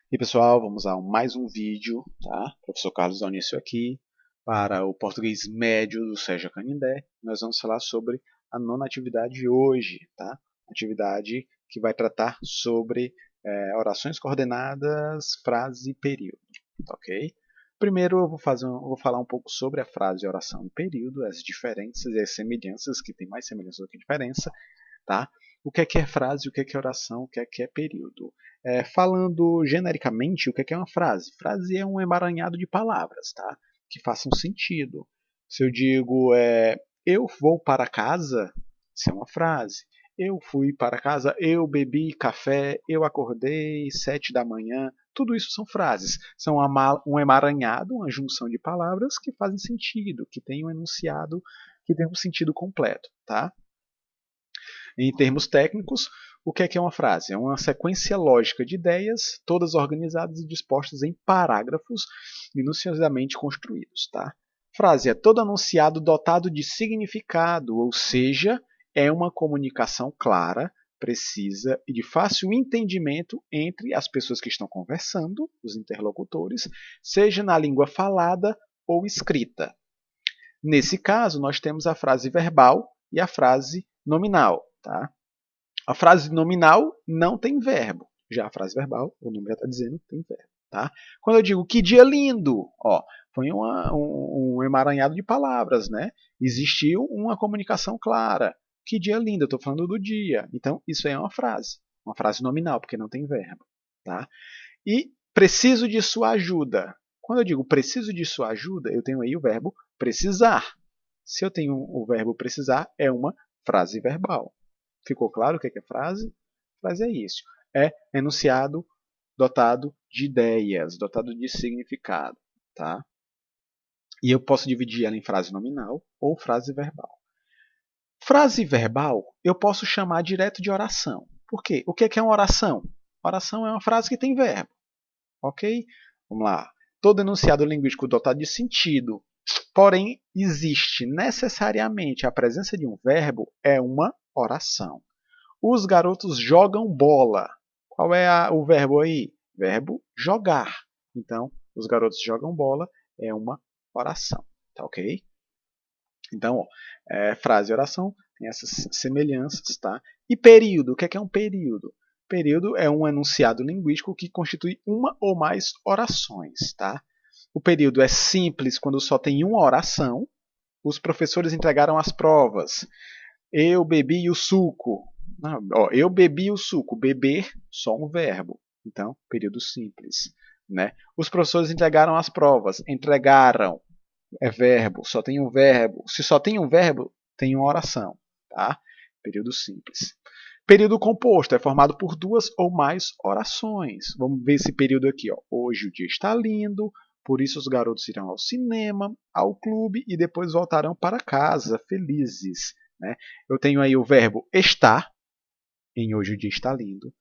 E pessoal, vamos a mais um vídeo, tá? Professor Carlos Daunício aqui, para o português médio do Sérgio Canindé. Nós vamos falar sobre a nona atividade de hoje, tá? Atividade que vai tratar sobre orações coordenadas, frase e período, tá, ok? Primeiro eu vou falar um pouco sobre a frase, oração e período, as diferenças e as semelhanças, que tem mais semelhança do que diferença, tá? O que é frase, o que é oração, o que é período. Falando genericamente, o que é uma frase? Frase é um emaranhado de palavras, tá? Que façam sentido. Se eu digo eu vou para casa, isso é uma frase. Eu fui para casa, eu bebi café, eu acordei 7 da manhã. Tudo isso são frases. São um emaranhado, uma junção de palavras que fazem sentido, que tem um enunciado, que tem um sentido completo, tá? Em termos técnicos, o que é uma frase? É uma sequência lógica de ideias, todas organizadas e dispostas em parágrafos minuciosamente construídos. Tá? Frase é todo enunciado dotado de significado, ou seja, é uma comunicação clara, precisa e de fácil entendimento entre as pessoas que estão conversando, os interlocutores, seja na língua falada ou escrita. Nesse caso, nós temos a frase verbal e a frase nominal. Tá? A frase nominal não tem verbo. Já a frase verbal, o nome já está dizendo, tem verbo. Tá? Quando eu digo que dia lindo, foi um emaranhado de palavras. Né? Existiu uma comunicação clara. Que dia lindo, eu estou falando do dia. Então, isso aí é uma frase nominal, porque não tem verbo. Tá? E preciso de sua ajuda. Quando eu digo preciso de sua ajuda, eu tenho aí o verbo precisar. Se eu tenho o verbo precisar, é uma frase verbal. Ficou claro o que é frase? Frase é isso. É enunciado dotado de ideias, dotado de significado. Tá? E eu posso dividir ela em frase nominal ou frase verbal. Frase verbal eu posso chamar direto de oração. Por quê? O que é uma oração? Oração é uma frase que tem verbo. Ok? Vamos lá. Todo enunciado linguístico dotado de sentido, porém existe necessariamente a presença de um verbo, é uma oração. Os garotos jogam bola. Qual é o verbo aí? Verbo jogar. Então, os garotos jogam bola é uma oração. Tá ok? Então, frase e oração tem essas semelhanças. Tá? E período. O que é um período? Período é um enunciado linguístico que constitui uma ou mais orações. Tá? O período é simples quando só tem uma oração. Os professores entregaram as provas. Eu bebi o suco. Não, eu bebi o suco. Beber, só um verbo. Então, período simples. Né? Os professores entregaram as provas. Entregaram é verbo, só tem um verbo. Se só tem um verbo, tem uma oração. Tá? Período simples. Período composto é formado por duas ou mais orações. Vamos ver esse período aqui. Hoje o dia está lindo, por isso os garotos irão ao cinema, ao clube e depois voltarão para casa felizes. Né? Eu tenho aí o verbo estar, em hoje o dia está lindo.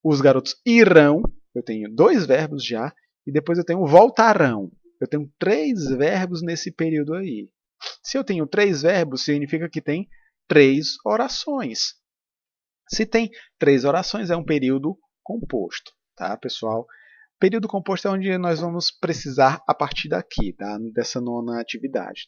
Os garotos irão, eu tenho dois verbos já, e depois eu tenho voltarão. Eu tenho três verbos nesse período aí. Se eu tenho três verbos, significa que tem três orações. Se tem três orações, é um período composto, tá, pessoal? Período composto é onde nós vamos precisar a partir daqui, tá? Dessa nona atividade.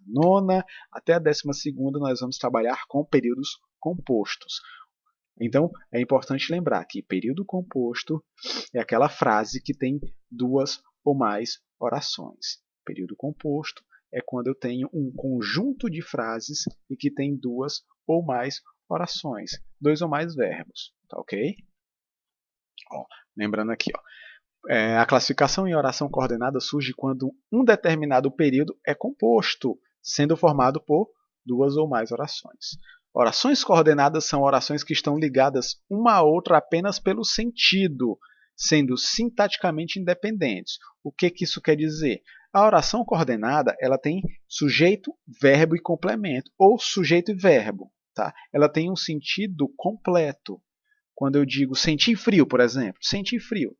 Nona até a 12ª nós vamos trabalhar com períodos compostos. Então, é importante lembrar que período composto é aquela frase que tem duas ou mais orações. Período composto é quando eu tenho um conjunto de frases e que tem duas ou mais orações, dois ou mais verbos, tá ok? Lembrando aqui, a classificação em oração coordenada surge quando um determinado período é composto, sendo formado por duas ou mais orações. Orações coordenadas são orações que estão ligadas uma a outra apenas pelo sentido, sendo sintaticamente independentes. O que isso quer dizer? A oração coordenada ela tem sujeito, verbo e complemento, ou sujeito e verbo. Tá? Ela tem um sentido completo. Quando eu digo sentir frio, por exemplo, sentir frio,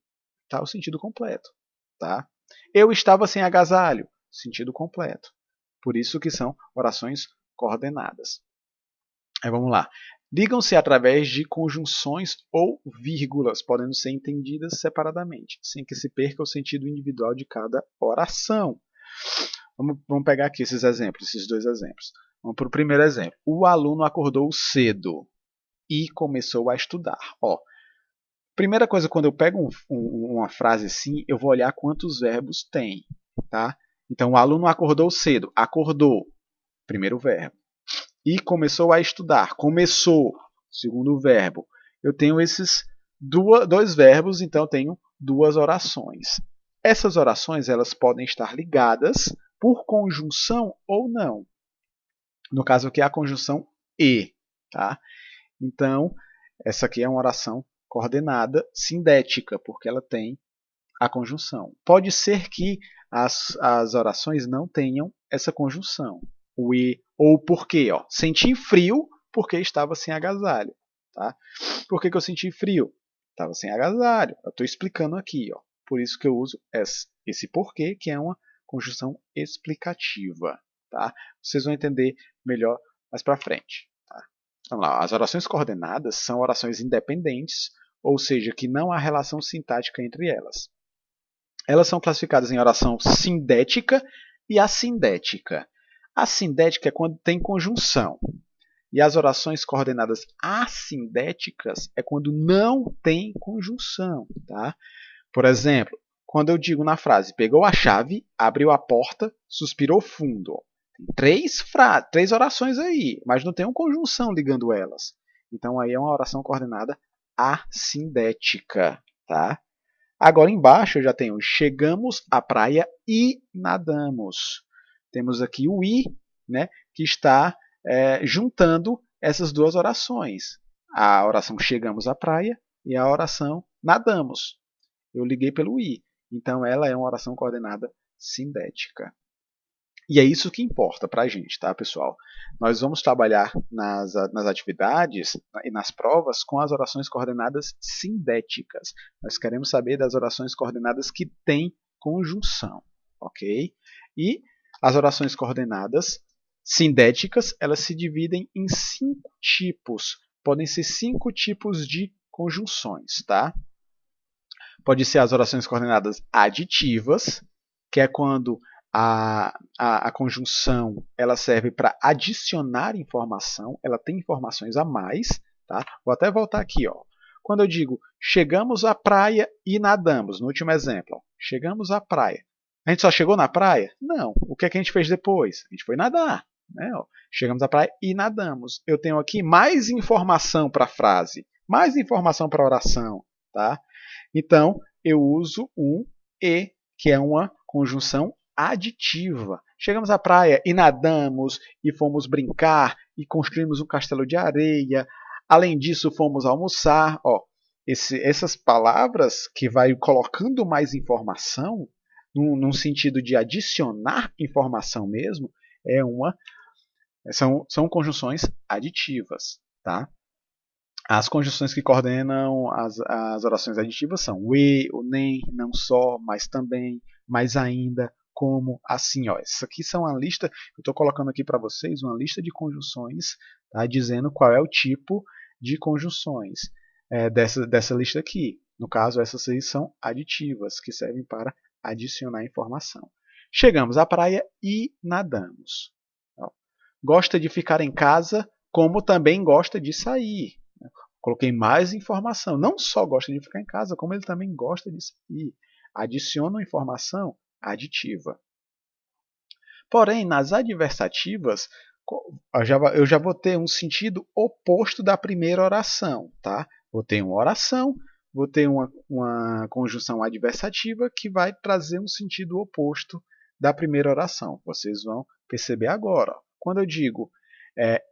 tá o sentido completo. Tá? Eu estava sem agasalho, sentido completo. Por isso que são orações coordenadas. Aí vamos lá. ligam-se através de conjunções ou vírgulas, podendo ser entendidas separadamente, sem que se perca o sentido individual de cada oração. Vamos pegar aqui esses exemplos, esses dois exemplos. Vamos para o primeiro exemplo. O aluno acordou cedo e começou a estudar. Ó, primeira coisa, quando eu pego uma frase assim, eu vou olhar quantos verbos tem. Tá? Então, o aluno acordou cedo. Acordou, primeiro verbo. E começou a estudar. Começou, segundo verbo. Eu tenho esses dois verbos, então eu tenho duas orações. Essas orações elas podem estar ligadas por conjunção ou não. No caso aqui é a conjunção e. Tá? Então, essa aqui é uma oração coordenada sindética, porque ela tem a conjunção. Pode ser que as orações não tenham essa conjunção. O e ou o porquê. Ó. Senti frio porque estava sem agasalho. Tá? Por que eu senti frio? Estava sem agasalho. Eu estou explicando aqui. Ó. Por isso que eu uso esse porquê, que é uma conjunção explicativa. Tá? Vocês vão entender melhor mais para frente. Tá? Vamos lá. As orações coordenadas são orações independentes, ou seja, que não há relação sintática entre elas. Elas são classificadas em oração sindética e assindética. A sindética é quando tem conjunção. E as orações coordenadas assindéticas é quando não tem conjunção. Tá? Por exemplo, quando eu digo na frase pegou a chave, abriu a porta, suspirou fundo. Tem três orações aí, mas não tem uma conjunção ligando elas. Então aí é uma oração coordenada assindética. Tá? Agora embaixo eu já tenho chegamos à praia e nadamos. Temos aqui o i, né, que está juntando essas duas orações. A oração chegamos à praia e a oração nadamos. Eu liguei pelo i. Então ela é uma oração coordenada sindética. E é isso que importa para a gente, tá, pessoal? Nós vamos trabalhar nas atividades e nas provas com as orações coordenadas sindéticas. Nós queremos saber das orações coordenadas que têm conjunção, ok? E as orações coordenadas sindéticas, elas se dividem em 5 tipos. Podem ser 5 tipos de conjunções, tá? Pode ser as orações coordenadas aditivas, que é quando a conjunção ela serve para adicionar informação, ela tem informações a mais. Tá? Vou até voltar aqui. Ó. Quando eu digo chegamos à praia e nadamos, no último exemplo, ó, chegamos à praia. A gente só chegou na praia? Não. O que é que a gente fez depois? A gente foi nadar. Né? Ó, chegamos à praia e nadamos. Eu tenho aqui mais informação para a frase, mais informação para a oração. Tá? Então, eu uso um e, que é uma conjunção aditiva. Chegamos à praia e nadamos, e fomos brincar, e construímos um castelo de areia. Além disso, fomos almoçar. Ó, essas palavras que vai colocando mais informação, num sentido de adicionar informação mesmo, são conjunções aditivas. Tá? As conjunções que coordenam as orações aditivas são o e, o nem, não só, mas também, mais ainda, como, assim. Ó. Isso aqui são uma lista, eu estou colocando aqui para vocês uma lista de conjunções, tá, dizendo qual é o tipo de conjunções dessa lista aqui. No caso, essas aí são aditivas, que servem para adicionar informação. Chegamos à praia e nadamos. Ó. Gosta de ficar em casa, como também gosta de sair. Coloquei mais informação. Não só gosta de ficar em casa, como ele também gosta de sair. Adiciona uma informação aditiva. Porém, nas adversativas, eu já vou ter um sentido oposto da primeira oração. Tá? Vou ter uma oração, vou ter uma conjunção adversativa que vai trazer um sentido oposto da primeira oração. Vocês vão perceber agora. Quando eu digo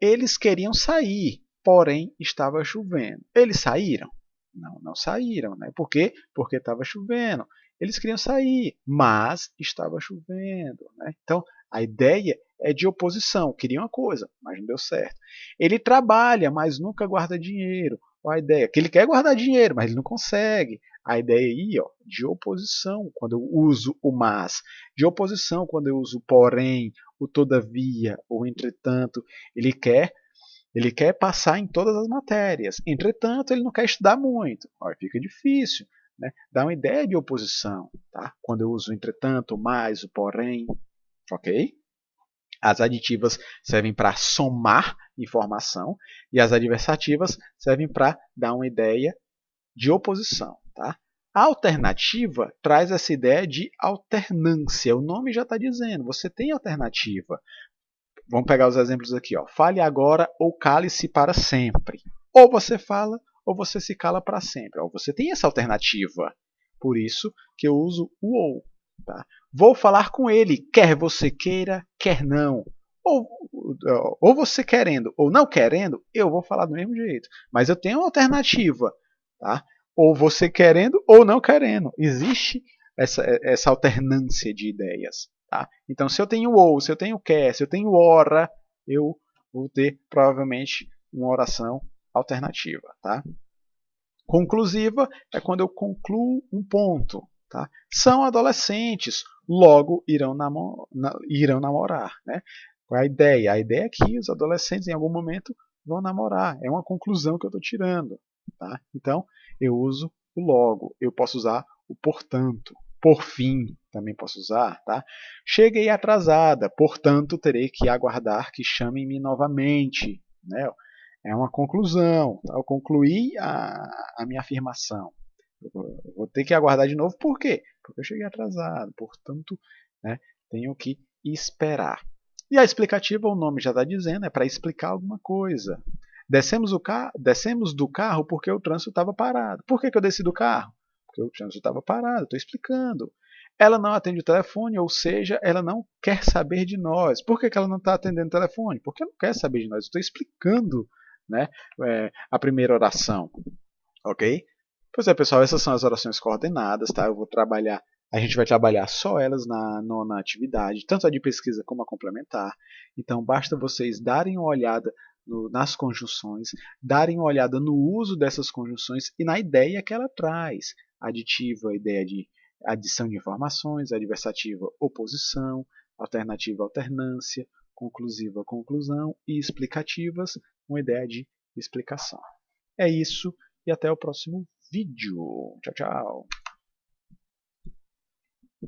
eles queriam sair, porém estava chovendo. Eles saíram? Não, não saíram. Né? Por quê? Porque estava chovendo. Eles queriam sair, mas estava chovendo. Né? Então, a ideia é de oposição. Queria uma coisa, mas não deu certo. Ele trabalha, mas nunca guarda dinheiro. A ideia é que ele quer guardar dinheiro, mas ele não consegue. A ideia aí, ó, de oposição, quando eu uso o mas. De oposição, quando eu uso o porém, o todavia, o entretanto. Ele quer Ele quer passar em todas as matérias. Entretanto, ele não quer estudar muito. Aí fica difícil. Né? Dá uma ideia de oposição. Tá? Quando eu uso o entretanto, o mais, o porém. Ok? As aditivas servem para somar informação e as adversativas servem para dar uma ideia de oposição. Tá? A alternativa traz essa ideia de alternância. O nome já está dizendo, você tem alternativa. Vamos pegar os exemplos aqui. Ó. Fale agora ou cale-se para sempre. Ou você fala ou você se cala para sempre. Ó, você tem essa alternativa. Por isso que eu uso o ou. Tá? Vou falar com ele, quer você queira, quer não. Ou você querendo ou não querendo, eu vou falar do mesmo jeito. Mas eu tenho uma alternativa. Tá? Ou você querendo ou não querendo. Existe essa alternância de ideias. Tá? Então, se eu tenho ou, se eu tenho quer, se eu tenho ora, eu vou ter provavelmente uma oração alternativa. Tá? Conclusiva é quando eu concluo um ponto. Tá? São adolescentes, logo irão namorar. Né? Qual é a ideia? A ideia é que os adolescentes em algum momento vão namorar. É uma conclusão que eu estou tirando. Tá? Então, eu uso o logo. Eu posso usar o portanto. Por fim, também posso usar. Tá? Cheguei atrasada, portanto, terei que aguardar que chamem-me novamente. Né? É uma conclusão. Tá? Eu concluí a minha afirmação. Eu vou ter que aguardar de novo. Por quê? Porque eu cheguei atrasado. Portanto, né, tenho que esperar. E a explicativa, o nome já está dizendo, é para explicar alguma coisa. Descemos do carro porque o trânsito estava parado. Por que eu desci do carro? Porque o trânsito estava parado. Estou explicando. Ela não atende o telefone, ou seja, ela não quer saber de nós. Por que ela não está atendendo o telefone? Porque ela não quer saber de nós. Estou explicando, né, a primeira oração. Ok? Pois é, pessoal, essas são as orações coordenadas. Tá? A gente vai trabalhar só elas na nona atividade, tanto a de pesquisa como a complementar. Então, basta vocês darem uma olhada nas conjunções, darem uma olhada no uso dessas conjunções e na ideia que ela traz. Aditiva, a ideia de adição de informações, adversativa, oposição, alternativa, alternância, conclusiva, conclusão e explicativas, uma ideia de explicação. É isso e até o próximo vídeo. Tchau, tchau.